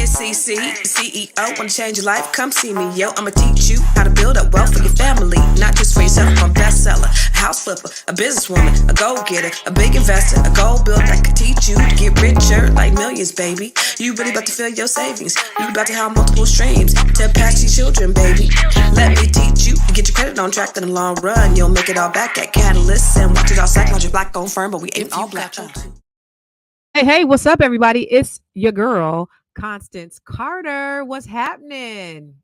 it's CC, the CEO. Wanna change your life? Come see me, yo. I'ma teach you how to build up wealth for your family, not just for yourself. I'm a bestseller, a house flipper, a businesswoman, a go-getter, a big investor, a gold builder that could teach you to get richer like millions, baby. You really about to fill your savings. You about to have multiple streams to pass your children, baby. Let me teach you to get your credit on track in the long run. You'll make it all back at Catalyst and watch it all psychology black on firm, but we ain't all black. Hey, what's up, everybody? It's your girl, Constance Carter. What's happening?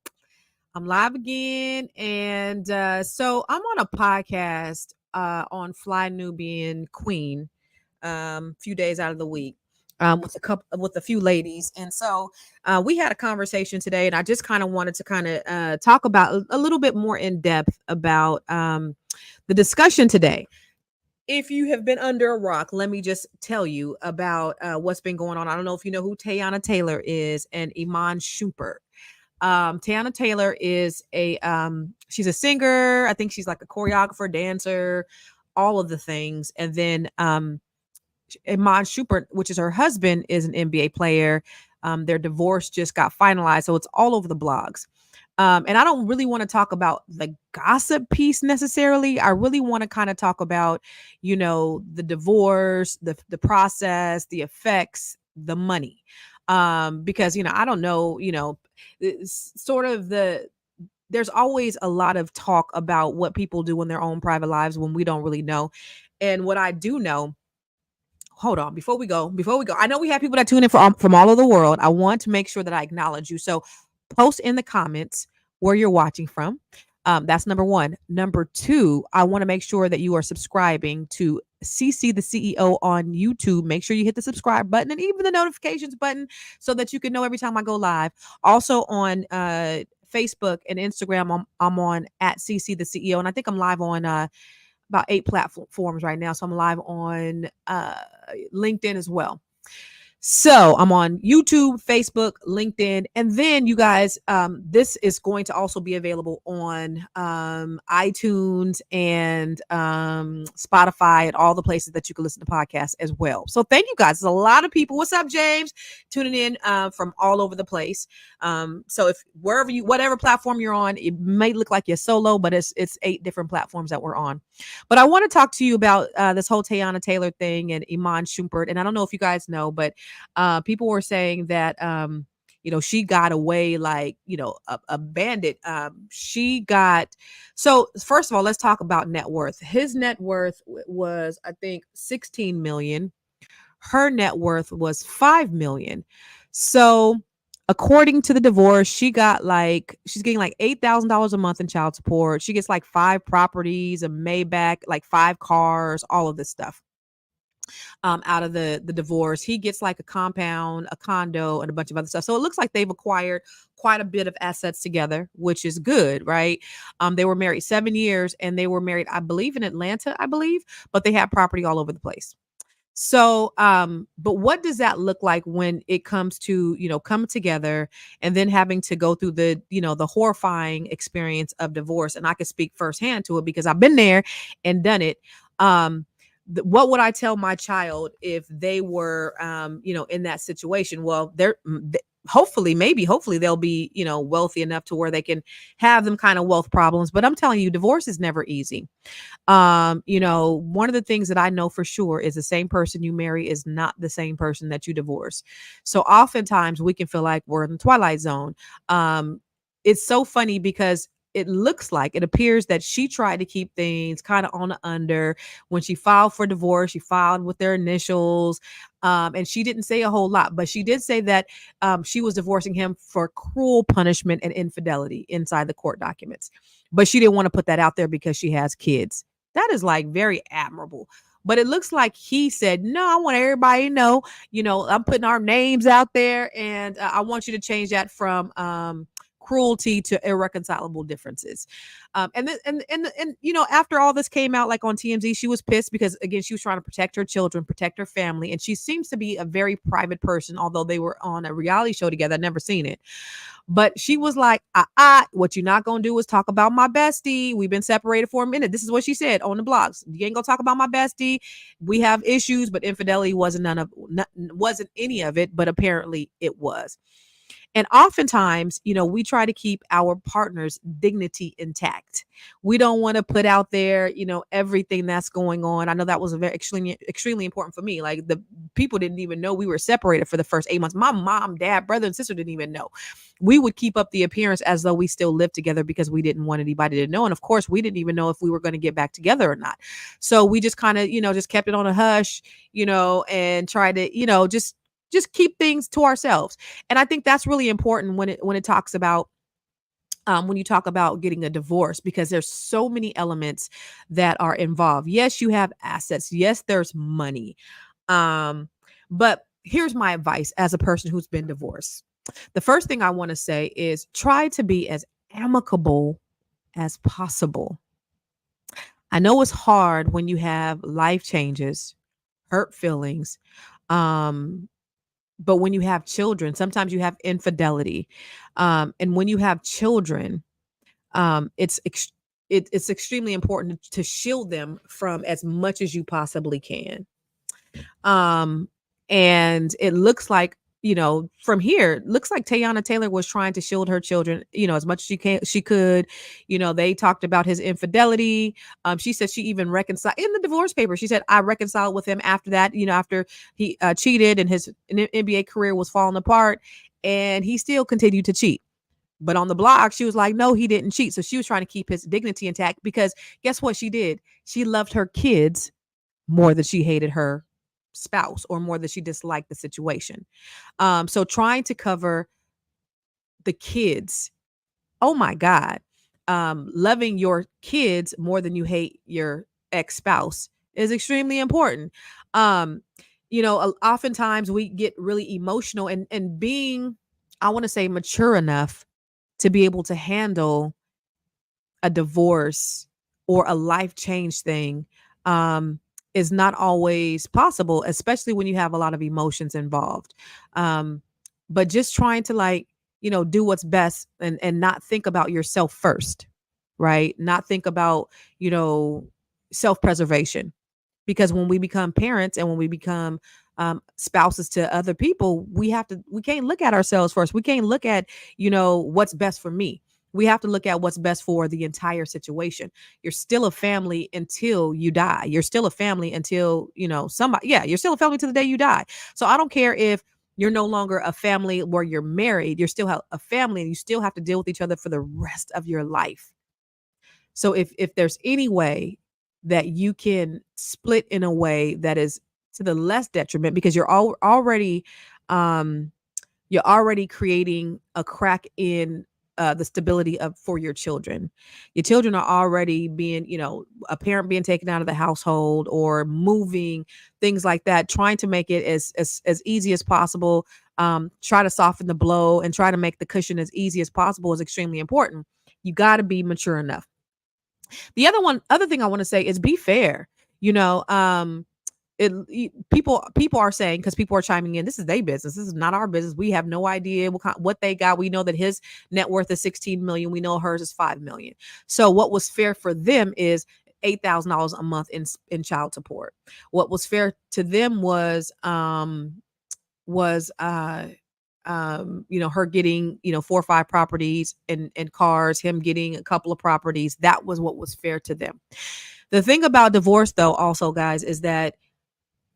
I'm live again. And so I'm on a podcast on Fly Nubian Queen few days out of the week with a few ladies. And so we had a conversation today, and I just kind of wanted to talk about a little bit more in depth about the discussion today. If you have been under a rock, let me just tell you about what's been going on. I don't know if you know who Teyana Taylor is and Iman Shumpert. Teyana Taylor is she's a singer. I think she's like a choreographer, dancer, all of the things. And then Iman Shumpert, which is her husband, is an NBA player. Their divorce just got finalized, so it's all over the blogs. And I don't really want to talk about the gossip piece necessarily. I really want to kind of talk about, the divorce, the process, the effects, the money. Because, I don't know, it's sort of there's always a lot of talk about what people do in their own private lives when we don't really know. And what I do know, hold on, before we go, I know we have people that tune in from all over the world. I want to make sure that I acknowledge you. So post in the comments where you're watching from. That's number one. Number two, I want to make sure that you are subscribing to CC the CEO on YouTube. Make sure you hit the subscribe button and even the notifications button so that you can know every time I go live. Also on Facebook and Instagram, I'm on at CC the CEO, and I think I'm live on about 8 platforms right now. So I'm live on LinkedIn as well. So I'm on YouTube, Facebook, LinkedIn, and then you guys, this is going to also be available on iTunes and Spotify and all the places that you can listen to podcasts as well. So thank you guys. There's a lot of people. What's up, James? Tuning in from all over the place. So if whatever platform you're on, it may look like you're solo, but it's 8 different platforms that we're on. But I want to talk to you about this whole Teyana Taylor thing and Iman Shumpert. And I don't know if you guys know, but people were saying that, she got away like, a bandit. So first of all, let's talk about net worth. His net worth was, I think, 16 million. Her net worth was 5 million. So according to the divorce, she's getting like $8,000 a month in child support. She gets like 5 properties, a Maybach, like 5 cars, all of this stuff. Out of the divorce. He gets like a compound, a condo, and a bunch of other stuff. So it looks like they've acquired quite a bit of assets together, which is good, right? They were married 7 years, and they were married, I believe, in Atlanta, but they had property all over the place. So, but what does that look like when it comes to, coming together and then having to go through the horrifying experience of divorce? And I can speak firsthand to it because I've been there and done it. What would I tell my child if they were, in that situation? Well, hopefully they'll be, wealthy enough to where they can have them kind of wealth problems. But I'm telling you, divorce is never easy. One of the things that I know for sure is the same person you marry is not the same person that you divorce. So oftentimes we can feel like we're in the twilight zone. It's so funny because it appears that she tried to keep things kind of on the under. When she filed for divorce, she filed with their initials. And she didn't say a whole lot, but she did say that she was divorcing him for cruel punishment and infidelity inside the court documents. But she didn't want to put that out there because she has kids. That is like very admirable. But it looks like he said, no, I want everybody to know, I'm putting our names out there, and I want you to change that from cruelty to irreconcilable differences. And after all this came out, like on TMZ, she was pissed because, again, she was trying to protect her children, protect her family. And she seems to be a very private person, although they were on a reality show together. I've never seen it. But she was like, what you're not going to do is talk about my bestie. We've been separated for a minute. This is what she said on the blogs. You ain't going to talk about my bestie. We have issues, but infidelity wasn't any of it, but apparently it was. And oftentimes, we try to keep our partner's dignity intact. We don't want to put out there, everything that's going on. I know that was a very extremely important for me. Like, the people didn't even know we were separated for the first 8 months. My mom, dad, brother, and sister didn't even know. We would keep up the appearance as though we still lived together because we didn't want anybody to know. And of course, we didn't even know if we were going to get back together or not. So we just kind of, just kept it on a hush, and tried to, just keep things to ourselves. And I think that's really important when it talks about when you talk about getting a divorce, because there's so many elements that are involved. Yes, you have assets. Yes, there's money. But here's my advice as a person who's been divorced. The first thing I want to say is try to be as amicable as possible. I know it's hard when you have life changes, hurt feelings, um, but when you have children, sometimes you have infidelity. And when you have children, it's extremely important to shield them from as much as you possibly can. Um, and it looks like, from here, it looks like Teyana Taylor was trying to shield her children, as much as she could. They talked about his infidelity. She said she even reconciled in the divorce paper. She said, I reconciled with him after that, after he cheated and his NBA career was falling apart, and he still continued to cheat. But on the blog, she was like, no, he didn't cheat. So she was trying to keep his dignity intact, because guess what she did? She loved her kids more than she hated her spouse, or more than she disliked the situation. So trying to cover the kids, oh my God, loving your kids more than you hate your ex-spouse is extremely important. Um, oftentimes we get really emotional, and being, I want to say, mature enough to be able to handle a divorce or a life change thing um, is not always possible, especially when you have a lot of emotions involved. Um, but just trying to, like, do what's best, and not think about yourself first, right? Not think about, you know, self preservation, because when we become parents and when we become spouses to other people, we can't look at ourselves first. We can't look at, what's best for me. We have to look at what's best for the entire situation. You're still a family until you die. You're still a family until, somebody, yeah, you're still a family to the day you die. So I don't care if you're no longer a family where you're married, you're still a family, and you still have to deal with each other for the rest of your life. So if there's any way that you can split in a way that is to the less detriment, because um you're already creating a crack in the stability of for your children. Your children are already being, a parent being taken out of the household or moving, things like that. Trying to make it as easy as possible. Try to soften the blow and try to make the cushion as easy as possible is extremely important. You got to be mature enough. The other thing I want to say is be fair. You know, people are saying, because people are chiming in, this is their business. This is not our business. We have no idea what they got. We know that his net worth is 16 million. We know hers is 5 million. So what was fair for them is $8,000 a month in child support. What was fair to them was her getting, 4 or 5 properties and cars, him getting a couple of properties. That was what was fair to them. The thing about divorce, though, also, guys, is that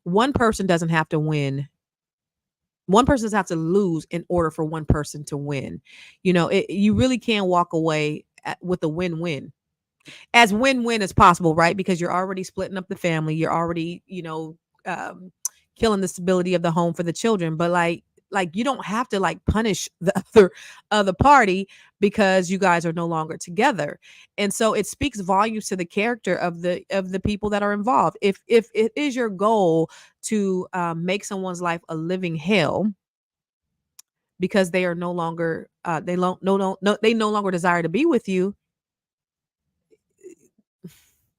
one person doesn't have to win. One person doesn't have to lose in order for one person to win. You really can walk away with a win-win, as win-win as possible, right? Because you're already splitting up the family. You're already, um, killing the stability of the home for the children. But like you don't have to like punish the other party because you guys are no longer together. And so it speaks volumes to the character of the people that are involved. If it is your goal to make someone's life a living hell because they are no longer they no longer desire to be with you,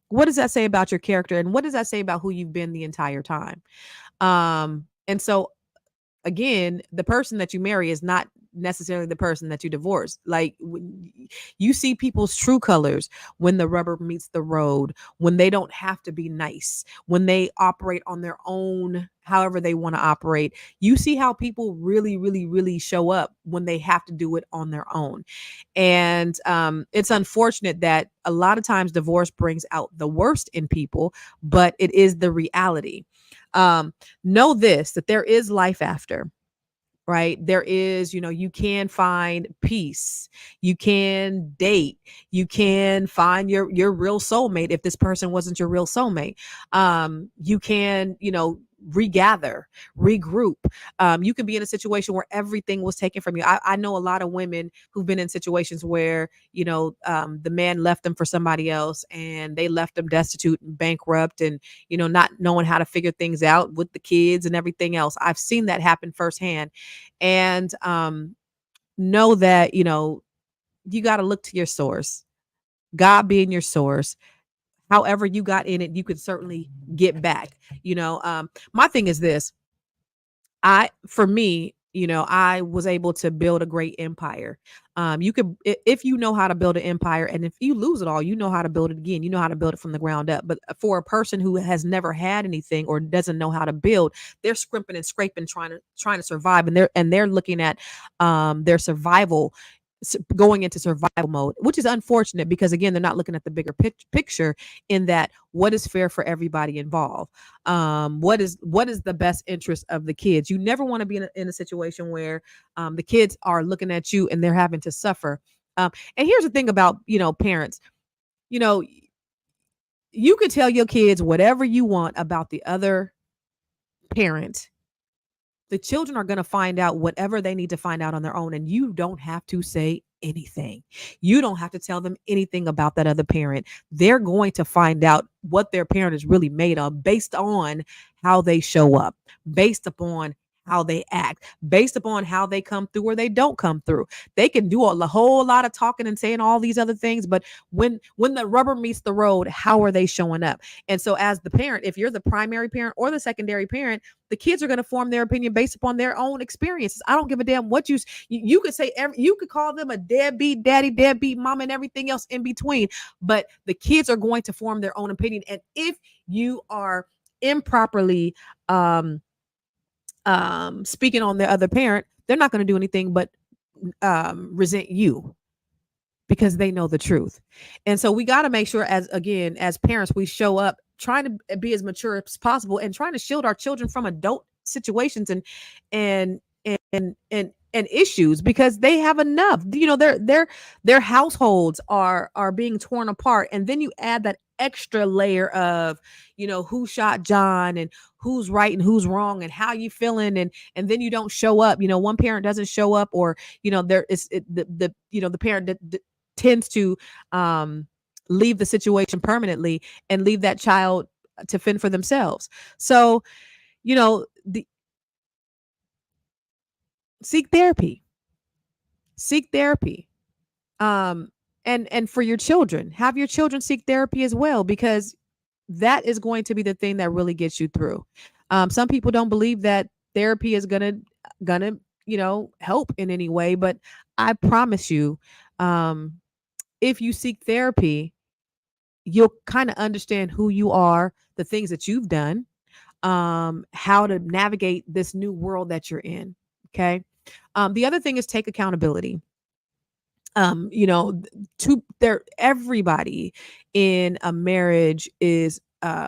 what does that say about your character, and what does that say about who you've been the entire time? And so again, the person that you marry is not necessarily the person that you divorce. Like you see people's true colors when the rubber meets the road, when they don't have to be nice, when they operate on their own, however they want to operate. You see how people really, really, really show up when they have to do it on their own. And it's unfortunate that a lot of times divorce brings out the worst in people, but it is the reality. Um, know this, that there is life after, right? There is, you can find peace. You can date. You can find your real soulmate if this person wasn't your real soulmate. You can, regather, regroup. You can be in a situation where everything was taken from you. I know a lot of women who've been in situations where, the man left them for somebody else and they left them destitute and bankrupt and, not knowing how to figure things out with the kids and everything else. I've seen that happen firsthand. And know that, you got to look to your source, God being your source. However you got in it, you could certainly get back. My thing is this. For me, I was able to build a great empire. You could, if you know how to build an empire, and if you lose it all, you know how to build it again. You know how to build it from the ground up. But for a person who has never had anything or doesn't know how to build, they're scrimping and scraping, trying to survive, and they're looking at their survival, going into survival mode, which is unfortunate because again, they're not looking at the bigger picture, in that what is fair for everybody involved. What is the best interest of the kids? You never want to be in a situation where the kids are looking at you and they're having to suffer. And here's the thing about, parents, you know you could tell your kids whatever you want about the other parent. The children are going to find out whatever they need to find out on their own, and you don't have to say anything. You don't have to tell them anything about that other parent. They're going to find out what their parent is really made of based on how they show up, based upon how they act, based upon how they come through or they don't come through. They can do a whole lot of talking and saying all these other things, but when the rubber meets the road, how are they showing up? And so as the parent, if you're the primary parent or the secondary parent, the kids are going to form their opinion based upon their own experiences. I don't give a damn what you could say. You could call them a deadbeat daddy, deadbeat mom, and everything else in between. But the kids are going to form their own opinion. And if you are improperly speaking on the other parent, they're not going to do anything but resent you because they know the truth. And so we got to make sure, as parents, we show up trying to be as mature as possible and trying to shield our children from adult situations and and issues, because they have enough. Their households are being torn apart, and then you add that extra layer of, who shot John and who's right and who's wrong and how you feeling, and then you don't show up. One parent doesn't show up, or there is the parent that tends to leave the situation permanently and leave that child to fend for themselves. So, the seek therapy. Seek therapy. Um and for your children, have your children seek therapy as well, because that is going to be the thing that really gets you through. Some people don't believe that therapy is gonna help in any way, but I promise you, um if you seek therapy, you'll kind of understand who you are, the things that you've done, how to navigate this new world that you're in. Okay. The other thing is take accountability. To there, everybody in a marriage is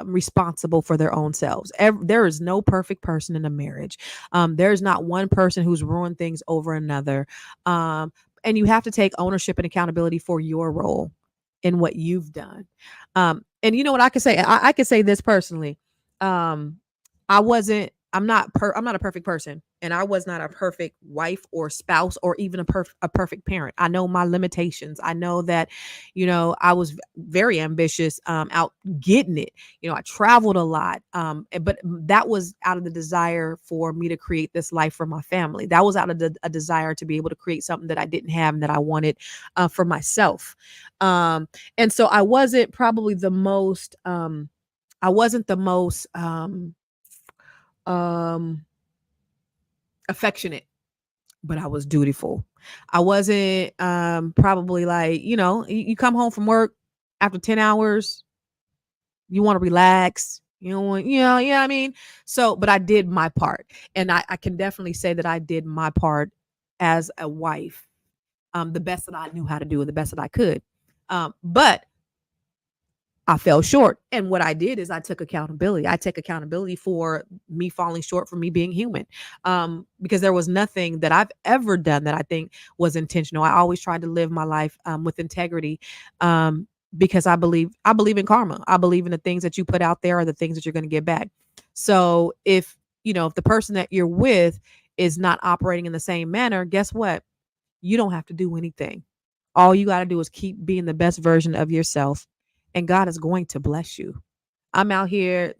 responsible for their own selves. There is no perfect person in a marriage. There's not one person who's ruined things over another. And you have to take ownership and accountability for your role in what you've done. And you know what I could say? I could say this personally. Um, I'm not a perfect person, and I was not a perfect wife or spouse or even a perfect parent. I know my limitations. I know that, I was very ambitious, out getting it. I traveled a lot. But that was out of the desire for me to create this life for my family. That was out of a desire to be able to create something that I didn't have and that I wanted for myself. And so I wasn't the most affectionate but I was dutiful. I wasn't probably like, you come home from work after 10 hours, you want to relax. You don't want, yeah, I mean. So, but I did my part. And I can definitely say that I did my part as a wife, the best that I knew how to do, the best that I could. But I fell short. And what I did is I took accountability. I take accountability for me falling short, for me being human. Because there was nothing that I've ever done that I think was intentional. I always tried to live my life with integrity. Because I believe in karma. I believe in the things that you put out there are the things that you're going to get back. So if the person that you're with is not operating in the same manner, guess what? You don't have to do anything. All you got to do is keep being the best version of yourself, and God is going to bless you. I'm out here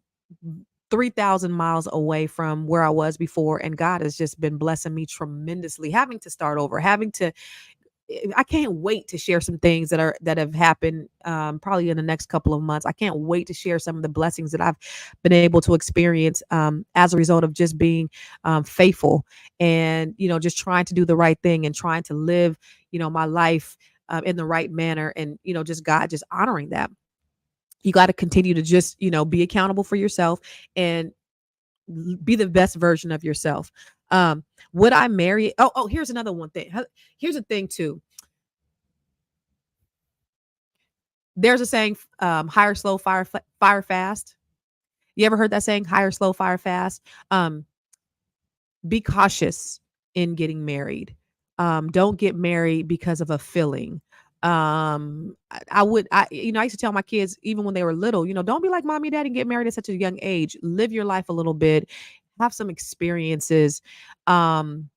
3,000 miles away from where I was before, and God has just been blessing me tremendously. Having to start over, I can't wait to share some things that have happened probably in the next couple of months. I can't wait to share some of the blessings that I've been able to experience as a result of just being faithful and just trying to do the right thing and trying to live my life in the right manner, and just God just honoring that. You got to continue to just be accountable for yourself and be the best version of yourself. Would I marry? Oh, here's another one thing. Here's a thing too. There's a saying, hire slow, fire fast. You ever heard that saying, hire slow, fire fast? Be cautious in getting married. Don't get married because of a feeling. I used to tell my kids, even when they were little, don't be like mommy, daddy, and get married at such a young age. Live your life a little bit, have some experiences, um,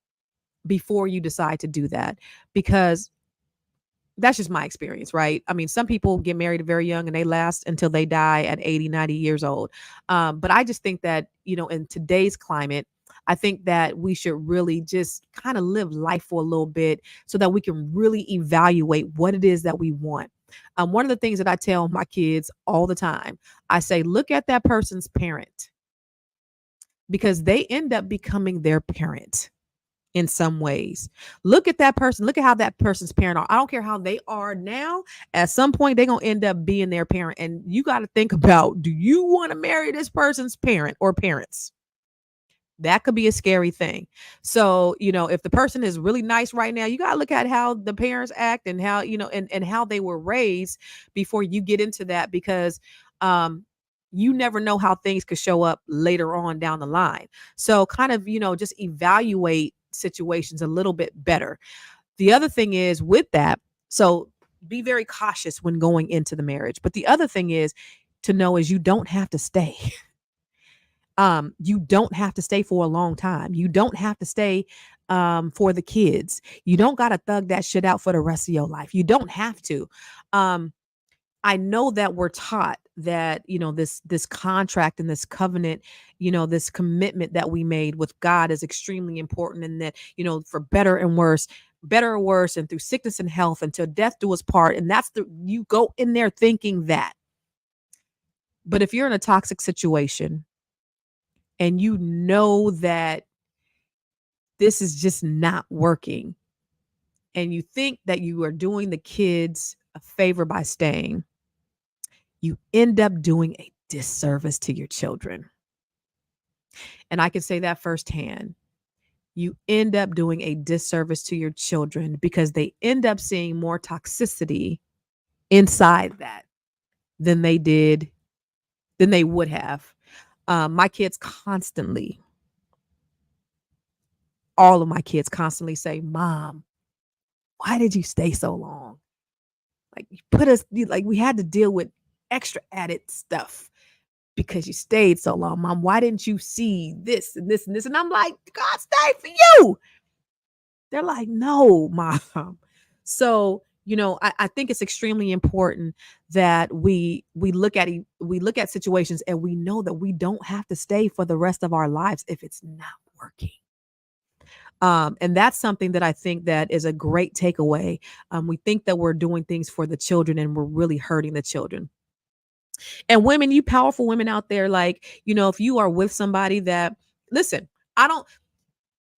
before you decide to do that, because that's just my experience, right? I mean, some people get married very young and they last until they die at 80, 90 years old. But I just think that, in today's climate, I think that we should really just kind of live life for a little bit so that we can really evaluate what it is that we want. One of the things that I tell my kids all the time, I say, look at that person's parent, because they end up becoming their parent in some ways. Look at that person. Look at how that person's parent are. I don't care how they are now. At some point, they're gonna end up being their parent. And you got to think about, do you want to marry this person's parent or parents? That could be a scary thing. So, if the person is really nice right now, you got to look at how the parents act and how, and how they were raised before you get into that, because um you never know how things could show up later on down the line. So kind of, just evaluate situations a little bit better. The other thing is with that, so be very cautious when going into the marriage. But the other thing is to know is you don't have to stay. You don't have to stay for a long time. You don't have to stay for the kids. You don't got to thug that shit out for the rest of your life. You don't have to. Um, I know that we're taught that, this contract and this covenant, this commitment that we made with God is extremely important, and that, for better or worse, and through sickness and health until death do us part. And you go in there thinking that. But if you're in a toxic situation and you know that this is just not working, and you think that you are doing the kids a favor by staying, you end up doing a disservice to your children. And I can say that firsthand. You end up doing a disservice to your children because they end up seeing more toxicity inside that than they would have. My kids constantly, all of my kids constantly say, Mom, why did you stay so long? Like, we had to deal with extra added stuff because you stayed so long. Mom, why didn't you see this and this and this? And I'm like, God stayed for you. They're like, no, Mom. So, I think it's extremely important that we look at situations and we know that we don't have to stay for the rest of our lives if it's not working. And that's something that I think that is a great takeaway. We think that we're doing things for the children and we're really hurting the children. And women, you powerful women out there, like, if you are with somebody that, listen, I don't,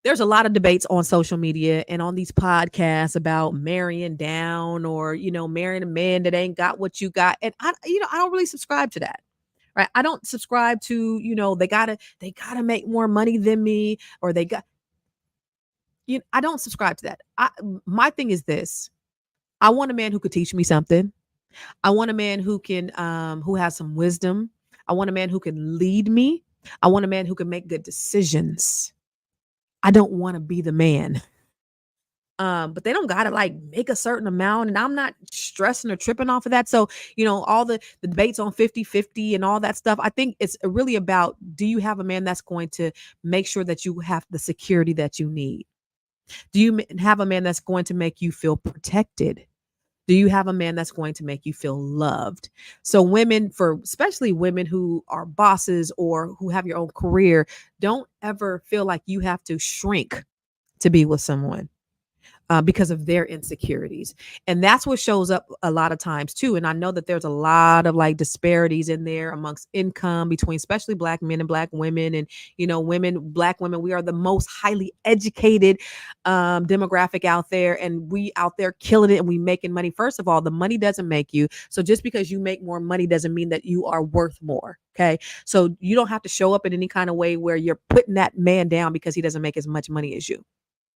there's a lot of debates on social media and on these podcasts about marrying down or, marrying a man that ain't got what you got. And I don't really subscribe to that. Right. I don't subscribe to, they gotta make more money than me, or I don't subscribe to that. My thing is this. I want a man who could teach me something. I want a man who has some wisdom. I want a man who can lead me. I want a man who can make good decisions. I don't want to be the man. But they don't gotta like make a certain amount, and I'm not stressing or tripping off of that. So, all the debates on 50-50 and all that stuff, I think it's really about, do you have a man that's going to make sure that you have the security that you need? Do you have a man that's going to make you feel protected? Do you have a man that's going to make you feel loved? So women, for especially women who are bosses or who have your own career, don't ever feel like you have to shrink to be with someone because of their insecurities. And that's what shows up a lot of times too. And I know that there's a lot of like disparities in there amongst income between especially black men and black women. And, black women, we are the most highly educated demographic out there, and we out there killing it and we making money. First of all, the money doesn't make you. So just because you make more money doesn't mean that you are worth more. Okay. So you don't have to show up in any kind of way where you're putting that man down because he doesn't make as much money as you.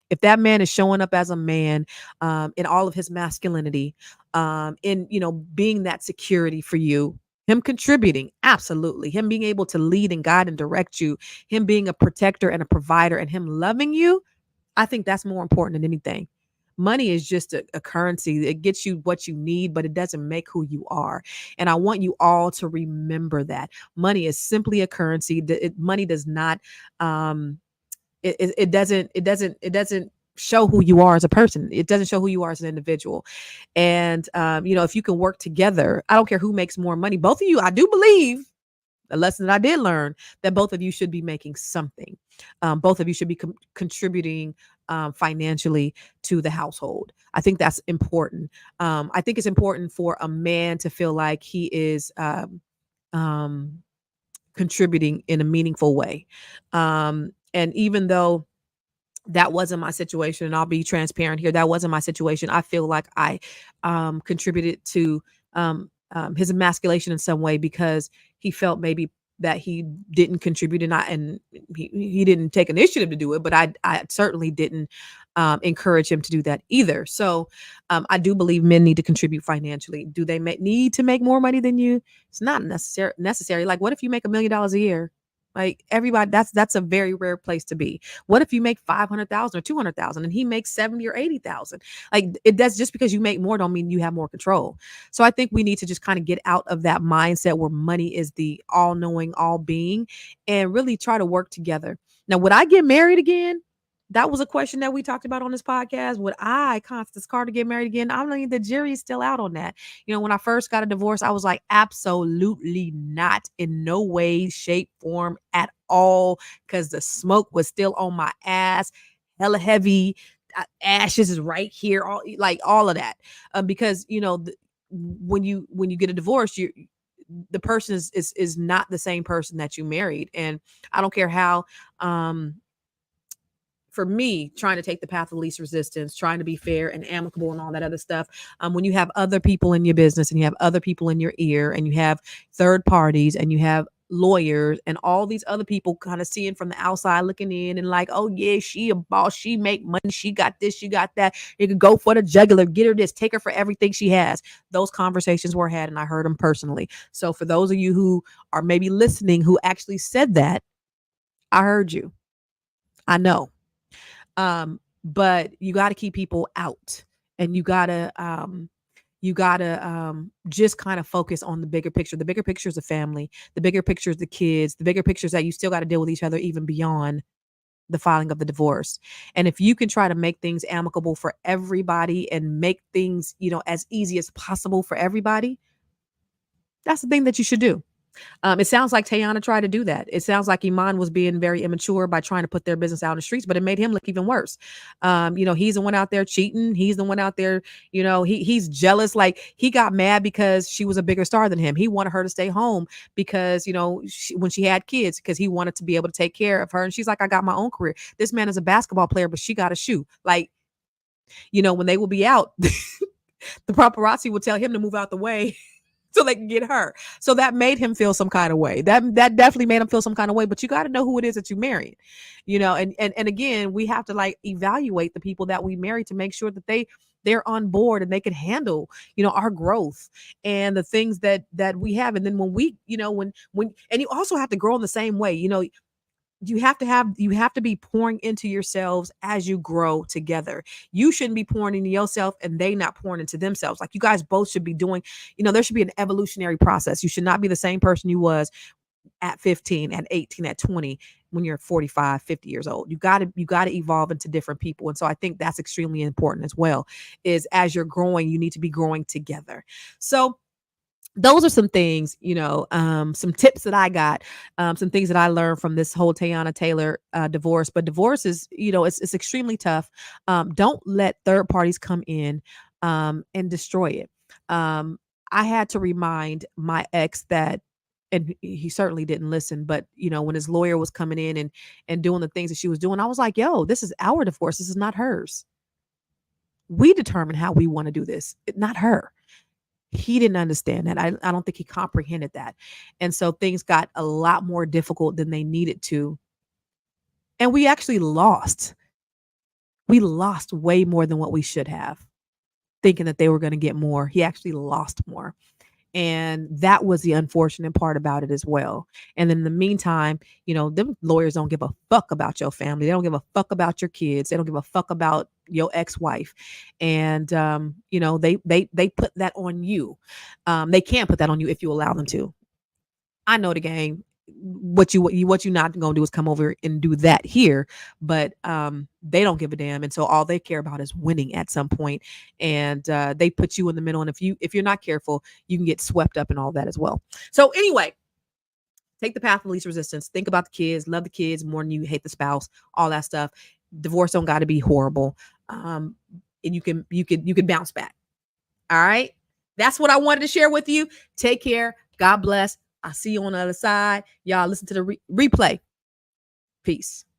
If that man is showing up as a man in all of his masculinity, in being that security for you, him contributing, absolutely, him being able to lead and guide and direct you, him being a protector and a provider, and him loving you, I think that's more important than anything. Money is just a currency. It gets you what you need, but it doesn't make who you are. And I want you all to remember that money is simply a currency. Money does not. It doesn't show who you are as a person. It doesn't show who you are as an individual. And if you can work together, I don't care who makes more money. Both of you, I do believe, a lesson that I did learn, that both of you should be making something. Both of you should be contributing financially to the household. I think that's important. I think it's important for a man to feel like he is um, contributing in a meaningful way. And even though that wasn't my situation, and I'll be transparent here, that wasn't my situation, I feel like I contributed to his emasculation in some way, because he felt maybe that he didn't contribute, and he didn't take initiative to do it, but I certainly didn't encourage him to do that either. So I do believe men need to contribute financially. Do they need to make more money than you? It's not necessary. Like, what if you make $1 million a year? Like, everybody, that's a very rare place to be. What if you make 500,000 or 200,000 and he makes 70 or 80,000? Like, it does, just because you make more don't mean you have more control. So I think we need to just kind of get out of that mindset where money is the all knowing, all being, and really try to work together. Now, would I get married again? That was a question that we talked about on this podcast. Would I, Constance Carter, get married again? I mean, the jury's still out on that. When I first got a divorce, I was like, absolutely not, in no way, shape, form at all, because the smoke was still on my ass, hella heavy. Ashes is right here, all of that. Because when you get a divorce, the person is not the same person that you married, and I don't care how. For me, trying to take the path of least resistance, trying to be fair and amicable and all that other stuff. When you have other people in your business, and you have other people in your ear, and you have third parties, and you have lawyers and all these other people kind of seeing from the outside looking in, and like, oh yeah, she a boss, she make money, she got this, she got that, you could go for the jugular, get her this, take her for everything she has. Those conversations were had, and I heard them personally. So for those of you who are maybe listening, who actually said that, I heard you. I know. But you got to keep people out, and you gotta just kind of focus on the bigger picture. The bigger picture is the family. The bigger picture is the kids. The bigger picture is that you still got to deal with each other even beyond the filing of the divorce. And if you can try to make things amicable for everybody and make things, as easy as possible for everybody, that's the thing that you should do. It sounds like Teyana tried to do that. It sounds like Iman was being very immature by trying to put their business out in the streets, but it made him look even worse. He's the one out there cheating. He's the one out there, he's jealous. Like he got mad because she was a bigger star than him. He wanted her to stay home because, when she had kids, because he wanted to be able to take care of her. And she's like, I got my own career. This man is a basketball player, but she got a shoe. Like, when they will be out, the paparazzi will tell him to move out the way so they can get her. So that made him feel some kind of way. That definitely made him feel some kind of way. But you got to know who it is that you married, and again, we have to like evaluate the people that we marry to make sure that they're on board and they can handle, our growth and the things that we have. And then when we, when and you also have to grow in the same way, you have to be pouring into yourselves as you grow together. You shouldn't be pouring into yourself and they not pouring into themselves. Like you guys both should be doing, there should be an evolutionary process. You should not be the same person you was at 15, at 18, at 20 when you're 45, 50 years old. You got to evolve into different people. And so I think that's extremely important as well, is as you're growing, you need to be growing together. So those are some things, some tips that I got, some things that I learned from this whole Teyana Taylor divorce. But divorce is, it's extremely tough. Don't let third parties come in and destroy it. I had to remind my ex that, and he certainly didn't listen, but when his lawyer was coming in and doing the things that she was doing, I was like, yo, this is our divorce. This is not hers. We determine how we want to do this, not her. He didn't understand that. I don't think he comprehended that. And so things got a lot more difficult than they needed to. And we actually lost. We lost way more than what we should have, thinking that they were going to get more. He actually lost more. And that was the unfortunate part about it as well. And in the meantime, them lawyers don't give a fuck about your family. They don't give a fuck about your kids. They don't give a fuck about your ex-wife. And they put that on you. They can't put that on you if you allow them to. I know the game. What you not gonna do is come over and do that here, but they don't give a damn, and so all they care about is winning at some point, and they put you in the middle. And if you're not careful, you can get swept up in all that as well. So anyway, take the path of least resistance. Think about the kids, love the kids more than you hate the spouse, all that stuff. Divorce don't got to be horrible, and you can bounce back. All right, that's what I wanted to share with you. Take care. God bless. I'll see you on the other side. Y'all listen to the replay. Peace.